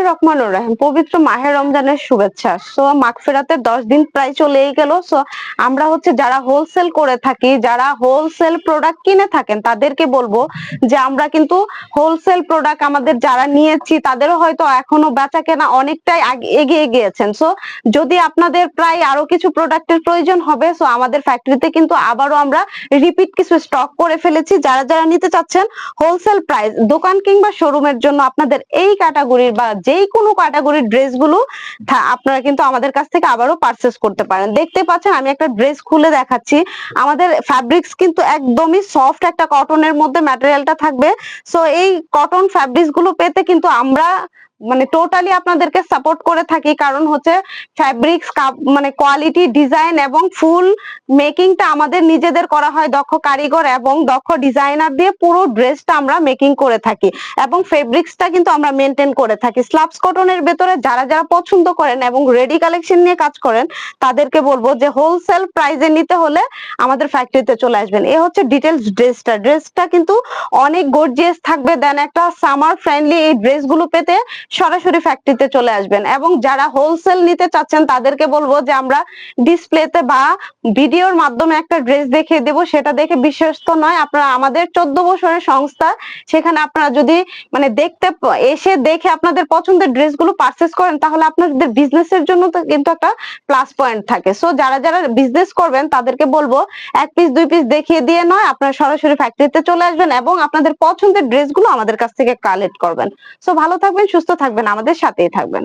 রহমানুর রহিম, পবিত্র মাহে রমজানের শুভেচ্ছা। সো মাগফিরাতের 10 দিন প্রায় চলেই গেল। সো আমরা যারা হোলসেল করে থাকি, যারা হোলসেল প্রোডাক্ট কিনে থাকেন, তাদেরকে বলবো যে আমরা কিন্তু হোলসেল প্রোডাক্ট আমাদের যারা নিয়েছি তাদেরও হয়তো এখনো বেচা কেনা অনেকটাই এগিয়ে গিয়েছেন। সো যদি আপনাদের প্রায় আরো কিছু প্রোডাক্টের প্রয়োজন হবে, সো আমাদের ফ্যাক্টরিতে কিন্তু আবারও আমরা রিপিট কিছু স্টক করে ফেলেছি। যারা যারা নিতে চাচ্ছেন হোলসেল প্রাইস দোকান কিংবা শোরুমের জন্য আপনাদের এই ক্যাটাগরির বা যেই কোনো ক্যাটাগরির ড্রেসগুলো আপনারা কিন্তু আমাদের কাছ থেকে আবারও পারচেজ করতে পারেন। দেখতে পাচ্ছেন আমি একটা ড্রেস খুলে দেখাচ্ছি। আমাদের ফ্যাব্রিক্স কিন্তু একদমই সফট একটা কটনের মধ্যে ম্যাটেরিয়ালটা থাকবে। সো এই কটন ফ্যাব্রিক্স গুলো পেতে কিন্তু আমরা টোটালি আপনাদেরকে সাপোর্ট করে থাকি, কারণ ফ্যাব্রিক্স কোয়ালিটি, ডিজাইন এবং ফুল মেকিংটা আমাদের নিজেদের করা হয় দক্ষ কারিগর এবং দক্ষ ডিজাইনার দিয়ে। পুরো ড্রেসটা আমরা মেকিং করে থাকি এবং ফেব্রিক্সটা কিন্তু আমরা মেনটেন করে থাকি। স্লাবস কটনের ভেতরে যারা যারা পছন্দ করেন এবং রেডি কালেকশন নিয়ে কাজ করেন, তাদেরকে বলবো যে হোলসেল প্রাইসে নিতে হলে আমাদের ফ্যাক্টরিতে চলে আসবেন। এ হচ্ছে ডিটেলস ড্রেসটা কিন্তু অনেক গর্জিয়াস থাকবে। দেন একটা সামার ফ্রেন্ডলি এই ড্রেসগুলো পেতে সরাসরি ফ্যাক্টরিতে চলে আসবেন। এবং যারা হোলসেল নিতে চাচ্ছেন তাদেরকে বলবো যে আমরা ডিসপ্লেতে বা ভিডিওর মাধ্যমে একটা ড্রেস দেখিয়ে দেব, সেটা দেখে বিশ্বস্ত নয়। আপনারা আমাদের 14 বছরের সংস্থা, সেখানে আপনারা যদি এসে দেখে আপনাদের পছন্দের ড্রেসগুলো পারচেজ করেন, তাহলে আপনাদের বিজনেসের জন্য তো কিন্তু একটা প্লাস পয়েন্ট থাকে। সো যারা যারা বিজনেস করবেন তাদেরকে বলবো 1 পিস 2 পিস দেখিয়ে দিয়ে নয়, আপনারা সরাসরি ফ্যাক্টরিতে চলে আসবেন এবং আপনাদের পছন্দের ড্রেসগুলো আমাদের কাছ থেকে কালেক্ট করবেন। সো ভালো থাকবেন, সুস্থ থাকবেন, আমাদের সাথেই থাকবেন।